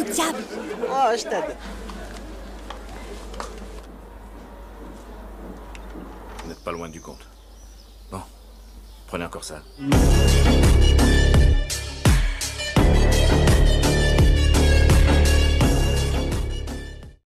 au diable! Oh, je t'adore. Vous n'êtes pas loin du compte. Bon, prenez encore ça.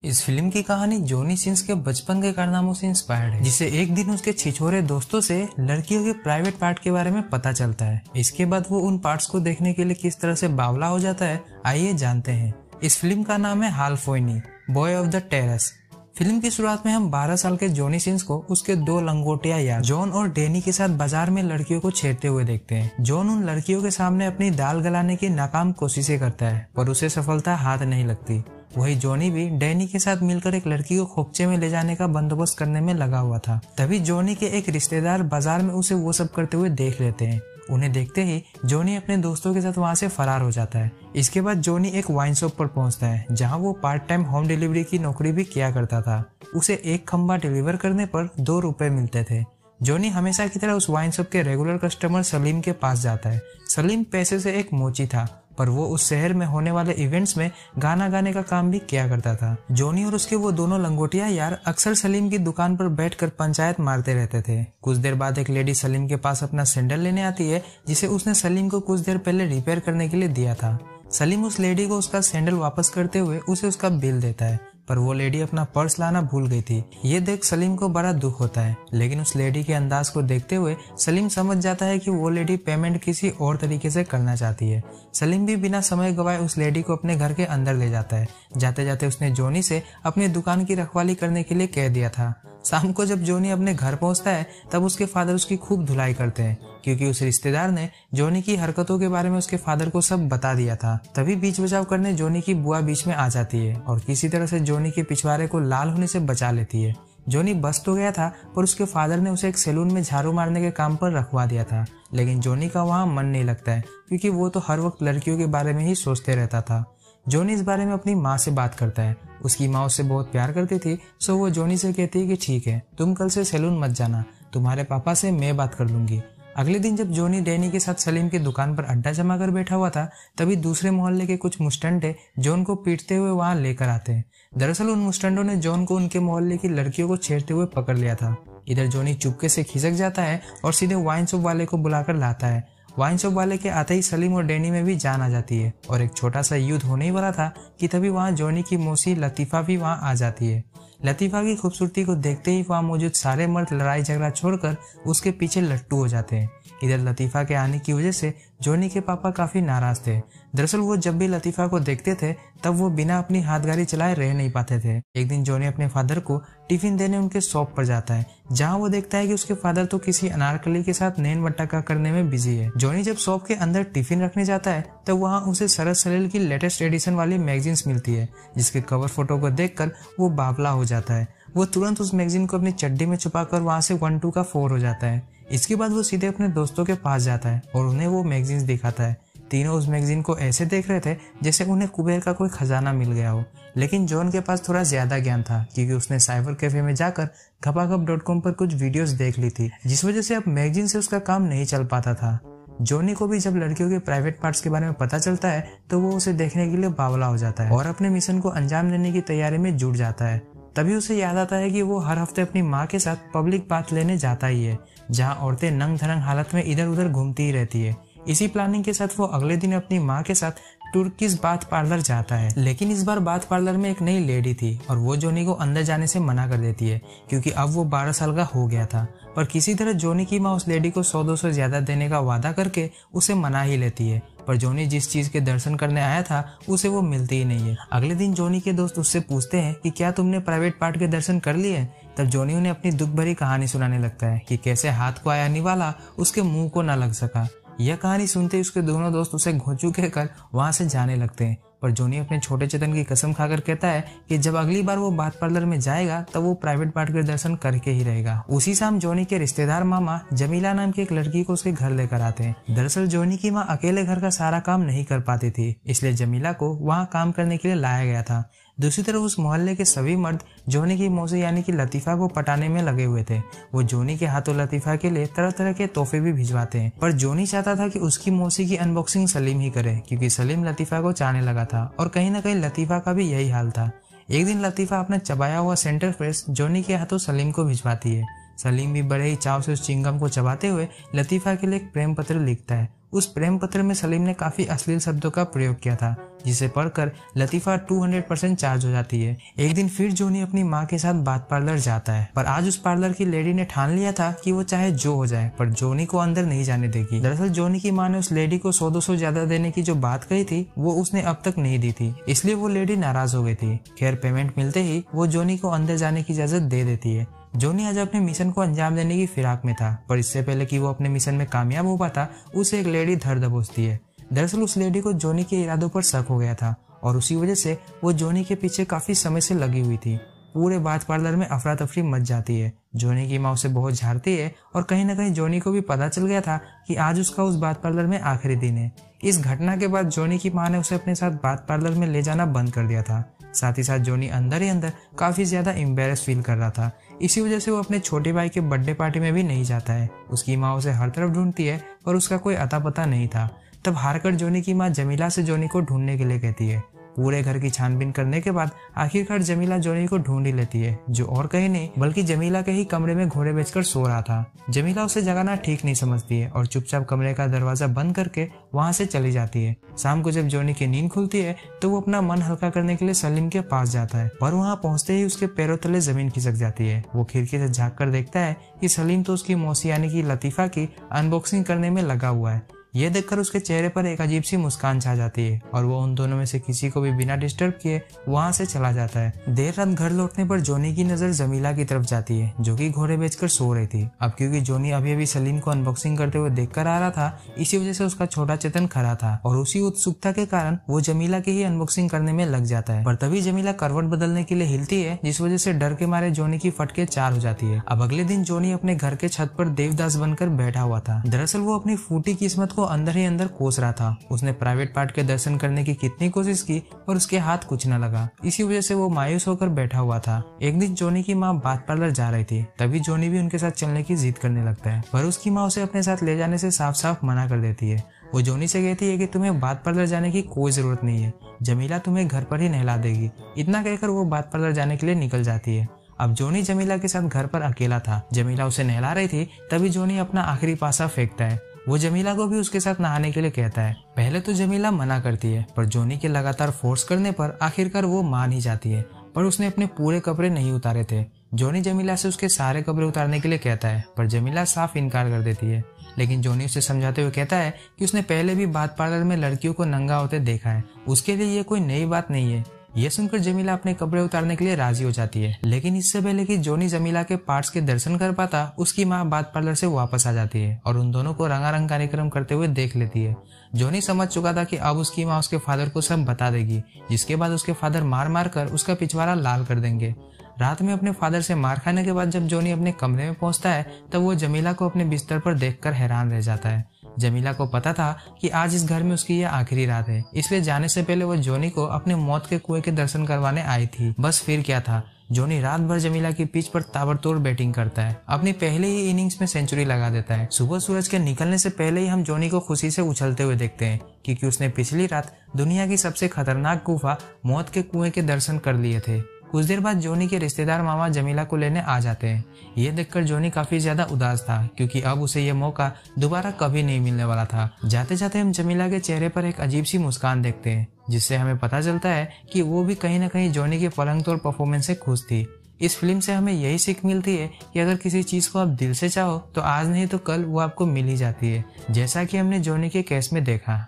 इस film की कहानी Johnny Sins के बचपन के कारनामों से इंस्पायर्ड है, जिसे एक दिन उसके छिछोरे दोस्तों से लड़कियों के प्राइवेट पार्ट के बारे में पता चलता है। इसके बाद वो उन पार्ट्स को देखने के लिए किस तरह से बावला हो जाता है, आइए जानते हैं। इस फिल्म का नाम है हालफोइनी, boy of the terrace. Film की शुरुआत में हम 12 साल के जॉनी सिंस को उसके दो लंगोटिया यार जॉन और डैनी के साथ बाजार में लड़कियों को छेड़ते हुए देखते हैं। जॉन उन लड़कियों के सामने अपनी दाल गलाने की नाकाम कोशिशें करता है, पर उसे सफलता हाथ नहीं लगती। वही जॉनी भी डैनी के साथ मिलकर एक लड़की को खोपचे में ले जाने का बंदोबस्त करने में लगा हुआ था। तभी जॉनी के एक रिश्तेदार बाजार में उसे वो सब करते हुए देख लेते हैं। उन्हें देखते ही जॉनी अपने दोस्तों के साथ वहां से फरार हो जाता है। इसके बाद जॉनी एक वाइन शॉप पर पहुंचता है, जहां वो पार्ट टाइम होम डिलीवरी की नौकरी भी किया करता था। उसे एक खंबा डिलीवर करने पर 2 रुपए मिलते थे। जॉनी हमेशा की तरह उस वाइन शॉप के रेगुलर कस्टमर सलीम के पास जाता है। सलीम पैसे से एक मोची था, पर वो उस शहर में होने वाले इवेंट्स में गाना गाने का काम भी किया करता था। जॉनी और उसके वो दोनों लंगोटिया यार अक्सर सलीम की दुकान पर बैठकर पंचायत मारते रहते थे। कुछ देर बाद एक लेडी सलीम के पास अपना सैंडल लेने आती है, जिसे उसने सलीम को कुछ देर पहले रिपेयर करने के लिए दिया था। सलीम उस लेडी को उसका सैंडल वापस करते हुए उसे उसका बिल देता है, पर वो लेडी अपना पर्स लाना भूल गई थी। ये देख सलीम को बड़ा दुख होता है, लेकिन उस लेडी के अंदाज को देखते हुए सलीम समझ जाता है कि वो लेडी पेमेंट किसी और तरीके से करना चाहती है। सलीम भी बिना समय गवाए उस लेडी को अपने घर के अंदर ले जाता है। जाते जाते उसने जॉनी से अपनी दुकान की रखवाली करने के लिए कह दिया था। शाम को जब जॉनी अपने घर पहुंचता है, तब उसके फादर उसकी खूब धुलाई करते हैं, क्योंकि उस रिश्तेदार ने जॉनी की हरकतों के बारे में उसके फादर को सब बता दिया था। तभी बीच बचाव करने जॉनी की बुआ बीच में आ जाती है और किसी तरह से जॉनी के पिछवाड़े को लाल होने से बचा लेती है। जॉनी बच तो गया था, पर उसके फादर ने उसे एक सैलून में झाड़ू मारने के काम पर रखवा दिया था। लेकिन जॉनी का वहाँ मन नहीं लगता है, क्योंकि वो तो हर वक्त लड़कियों के बारे में ही सोचते रहता था। जॉनी इस बारे में अपनी माँ से बात करता है। उसकी माँ उससे बहुत प्यार करती थी, सो वो जॉनी से कहती है कि ठीक है, तुम कल से सैलून मत जाना, तुम्हारे पापा से मैं बात कर लूंगी। अगले दिन जब जॉनी डैनी के साथ सलीम की दुकान पर अड्डा जमा कर बैठा हुआ था, तभी दूसरे मोहल्ले के कुछ मुस्टंडे जॉन को पीटते हुए वहां लेकर आते हैं। दरअसल उन मुस्टंडों ने जॉन को उनके मोहल्ले की लड़कियों को छेड़ते हुए पकड़ लिया था। इधर जॉनी चुपके से खिसक जाता है और सीधे वाइन शॉप वाले को बुलाकर लाता है। वाइन शॉप वाले के आते ही सलीम और डैनी में भी जान आ जाती है और एक छोटा सा युद्ध होने ही वाला था कि तभी वहाँ जॉनी की मौसी लतीफा भी वहाँ आ जाती है। लतीफा की खूबसूरती को देखते ही वहाँ मौजूद सारे मर्द लड़ाई झगड़ा छोड़कर उसके पीछे लट्टू हो जाते हैं। इधर लतीफा के आने की वजह से जॉनी के पापा काफी नाराज थे। दरअसल वो जब भी लतीफा को देखते थे, तब वो बिना अपनी हाथगाड़ी चलाए रह नहीं पाते थे। एक दिन जॉनी अपने फादर को टिफिन देने उनके शॉप पर जाता है, जहां वो देखता है कि उसके फादर तो किसी अनारकली के साथ नैन मटका करने में बिजी है। जॉनी जब शॉप के अंदर टिफिन रखने जाता है, तब वहाँ उसे शरद सलील की लेटेस्ट एडिशन वाली मैगजीन्स मिलती है, जिसके कवर फोटो को देखकर वो बावला हो जाता है। वो तुरंत उस मैगजीन को अपनी चड्डी में छुपाकर वहाँ से 1-2 का 4 हो जाता है। इसके बाद वो सीधे अपने दोस्तों के पास जाता है और उन्हें वो मैगजीन्स दिखाता है। तीनों उस मैगजीन को ऐसे देख रहे थे जैसे उन्हें कुबेर का कोई खजाना मिल गया हो। लेकिन जॉन के पास थोड़ा ज्यादा ज्ञान था, क्योंकि उसने साइबर कैफे में जाकर घपाघप.com पर कुछ वीडियोस देख ली थी, जिस वजह से अब मैगजीन से उसका काम नहीं चल पाता था। जॉनी को भी जब लड़कियों के प्राइवेट पार्ट्स के बारे में पता चलता है, तो वो उसे देखने के लिए बावला हो जाता है और अपने मिशन को अंजाम देने की तैयारी में जुट जाता है। तभी उसे याद आता है कि वो हर हफ्ते अपनी माँ के साथ पब्लिक बाथ लेने जाता ही है, जहाँ औरतें नंग धरंग हालत में इधर उधर घूमती ही रहती है। इसी प्लानिंग के साथ वो अगले दिन अपनी माँ के साथ तुर्किश बाथ पार्लर जाता है। लेकिन इस बार बाथ पार्लर में एक नई लेडी थी और वो जॉनी को अंदर जाने से मना कर देती है, क्योंकि अब वो 12 साल का हो गया था। पर किसी तरह जॉनी की माँ उस लेडी को 100-200 ज्यादा देने का वादा करके उसे मना ही लेती है। पर जॉनी जिस चीज के दर्शन करने आया था, उसे वो मिलती ही नहीं है। अगले दिन जॉनी के दोस्त उससे पूछते हैं कि क्या तुमने प्राइवेट पार्ट के दर्शन कर लिए? तब जॉनी उन्हें अपनी दुख भरी कहानी सुनाने लगता है कि कैसे हाथ को आया निवाला उसके मुंह को न लग सका। यह कहानी सुनते ही उसके दोनों दोस्त उसे घोंचू कहकर वहां से जाने लगते हैं। पर जॉनी अपने छोटे चेतन की कसम खाकर कहता है कि जब अगली बार वो बाथ पार्लर में जाएगा, तब वो प्राइवेट पार्ट के दर्शन करके ही रहेगा। उसी शाम जॉनी के रिश्तेदार मामा जमीला नाम की एक लड़की को उसके घर लेकर आते हैं। दरअसल जॉनी की माँ अकेले घर का सारा काम नहीं कर पाती थी, इसलिए जमीला को वहाँ काम करने के लिए लाया गया था। दूसरी तरफ उस मोहल्ले के सभी मर्द जोनी की मौसी यानी कि लतीफ़ा को पटाने में लगे हुए थे। वो जोनी के हाथों लतीफ़ा के लिए तरह तरह के तोहफे भी भिजवाते हैं, पर जोनी चाहता था कि उसकी मौसी की अनबॉक्सिंग सलीम ही करे, क्योंकि सलीम लतीफ़ा को चाहने लगा था और कहीं ना कहीं लतीफ़ा का भी यही हाल था। एक दिन लतीफ़ा अपना चबाया हुआ सेंटर फ्रेश जोनी के हाथों सलीम को भिजवाती है। सलीम भी बड़े ही चाव से उस चिंगम को चबाते हुए लतीफ़ा के लिए एक प्रेम पत्र लिखता है। उस प्रेम पत्र में सलीम ने काफी अश्लील शब्दों का प्रयोग किया था, जिसे पढ़कर लतीफ़ा 200% चार्ज हो जाती है। एक दिन फिर जोनी अपनी माँ के साथ बात पार्लर जाता है, पर आज उस पार्लर की लेडी ने ठान लिया था कि वो चाहे जो हो जाए पर जोनी को अंदर नहीं जाने देगी। दरअसल जोनी की माँ ने उस लेडी को 100-200 ज्यादा देने की जो बात कही थी वो उसने अब तक नहीं दी थी, इसलिए वो लेडी नाराज हो गई थी। खैर पेमेंट मिलते ही वो जोनी को अंदर जाने की इजाजत दे देती है। जोनी आज अपने मिशन को अंजाम देने की फिराक में था, पर इससे पहले कि वो अपने मिशन में कामयाब हो पाता उसे एक लेडी धर दबोचती है। दरअसल उस लेडी को जोनी के इरादों पर शक हो गया था और उसी वजह से वो जोनी के पीछे काफी समय से लगी हुई थी। पूरे बात पार्लर में अफरा तफरी मच जाती है। जोनी की माँ उसे बहुत झाड़ती है और कहीं ना कहीं जोनी को भी पता चल गया था कि आज उसका उस बात पार्लर में आखिरी दिन है। इस घटना के बाद जोनी की माँ ने उसे अपने साथ बात पार्लर में ले जाना बंद कर दिया था। साथ ही साथ जोनी अंदर ही अंदर काफी ज्यादा एम्बेरस फील कर रहा था। इसी वजह से वो अपने छोटे भाई के बर्थडे पार्टी में भी नहीं जाता है। उसकी माँ उसे हर तरफ ढूंढती है पर उसका कोई अता पता नहीं था। तब हारकर जोनी की माँ जमीला से जोनी को ढूंढने के लिए कहती है। पूरे घर की छानबीन करने के बाद आखिरकार जमीला जोनी को ढूंढ ही लेती है, जो और कहीं नहीं बल्कि जमीला के ही कमरे में घोड़े बेचकर सो रहा था। जमीला उसे जगाना ठीक नहीं समझती है और चुपचाप कमरे का दरवाजा बंद करके वहां से चली जाती है। शाम को जब जोनी की नींद खुलती है तो वो अपना मन हल्का करने के लिए सलीम के पास जाता है, पर वहां पहुंचते ही उसके पैरों तले जमीन खिसक जाती है। वो खिड़की से झाँक कर देखता है कि सलीम तो उसकी मौसी यानी कि लतीफ़ा की अनबॉक्सिंग करने में लगा हुआ है। ये देखकर उसके चेहरे पर एक अजीब सी मुस्कान छा जाती है और वो उन दोनों में से किसी को भी बिना डिस्टर्ब किए वहां से चला जाता है। देर रात घर लौटने पर जोनी की नजर जमीला की तरफ जाती है, जो कि घोड़े बेचकर सो रही थी। अब क्योंकि जोनी अभी अभी सलीम को अनबॉक्सिंग करते हुए देखकर आ रहा था, इसी वजह से उसका छोटा चेतन खड़ा था और उसी उत्सुकता के कारण वो जमीला की ही अनबॉक्सिंग करने में लग जाता है। पर तभी जमीला करवट बदलने के लिए हिलती है, जिस वजह से डर के मारे जोनी की फटके 4 हो जाती है। अब अगले दिन जोनी अपने घर के छत पर देवदास बनकर बैठा हुआ था। दरअसल वो अपनी फूटी किस्मत को अंदर ही अंदर कोस रहा था। उसने प्राइवेट पार्ट के दर्शन करने की कितनी कोशिश की पर उसके हाथ कुछ न लगा। इसी वजह से वो मायूस होकर बैठा हुआ था। एक दिन जोनी की माँ बात पार्लर जा रही थी, तभी जोनी भी उनके साथ चलने की जिद करने लगता है, पर उसकी माँ उसे अपने साथ ले जाने से साफ साफ मना कर देती है। वो जोनी से कहती है कि तुम्हें बात पार्लर जाने की कोई जरूरत नहीं है, जमीला तुम्हें घर पर ही नहला देगी। इतना कहकर वो बात पार्लर जाने के लिए निकल जाती है। अब जोनी जमीला के साथ घर पर अकेला था। जमीला उसे नहला रही थी, तभी जोनी अपना आखिरी पासा फेंकता है। वो जमीला को भी उसके साथ नहाने के लिए कहता है। पहले तो जमीला मना करती है, पर जोनी के लगातार फोर्स करने पर आखिरकार वो मान ही जाती है, पर उसने अपने पूरे कपड़े नहीं उतारे थे। जोनी जमीला से उसके सारे कपड़े उतारने के लिए कहता है, पर जमीला साफ इनकार कर देती है। लेकिन जोनी उसे समझाते हुए कहता है कि उसने पहले भी बात पार्लर में लड़कियों को नंगा होते देखा है, उसके लिए ये कोई नई बात नहीं है। ये सुनकर जमीला अपने कपड़े उतारने के लिए राजी हो जाती है, लेकिन इससे पहले कि जोनी जमीला के पार्ट्स के दर्शन कर पाता, उसकी माँ बात पार्लर से वापस आ जाती है और उन दोनों को रंगारंग कार्यक्रम करते हुए देख लेती है। जोनी समझ चुका था कि अब उसकी माँ उसके फादर को सब बता देगी, जिसके बाद उसके फादर मार मार कर उसका पिछवाड़ा लाल कर देंगे। रात में अपने फादर से मार खाने के बाद जब जोनी अपने कमरे में पहुंचता है, तब वो जमीला को अपने बिस्तर पर देखकर हैरान रह जाता है। जमीला को पता था कि आज इस घर में उसकी यह आखिरी रात है, इसलिए जाने से पहले वो जोनी को अपने मौत के कुएं के दर्शन करवाने आई थी। बस फिर क्या था, जोनी रात भर जमीला की पिच पर ताबड़तोड़ बैटिंग करता है, अपनी पहले ही इनिंग्स में सेंचुरी लगा देता है। सुबह सूरज के निकलने से पहले ही हम जोनी को खुशी से उछलते हुए देखते हैं, क्योंकि उसने पिछली रात दुनिया की सबसे खतरनाक गुफा मौत के कुएं के दर्शन कर लिए थे। कुछ देर बाद जोनी के रिश्तेदार मामा जमीला को लेने आ जाते हैं। ये देखकर जोनी काफी ज्यादा उदास था, क्योंकि अब उसे ये मौका दोबारा कभी नहीं मिलने वाला था। जाते जाते हम जमीला के चेहरे पर एक अजीब सी मुस्कान देखते हैं, जिससे हमें पता चलता है कि वो भी कहीं ना कहीं जोनी के पलंग तोड़ परफॉर्मेंस से खुश थी। इस फिल्म से हमें यही सीख मिलती है कि अगर किसी चीज को आप दिल से चाहो तो आज नहीं तो कल वो आपको मिल ही जाती है, जैसा कि हमने जोनी के केस में देखा।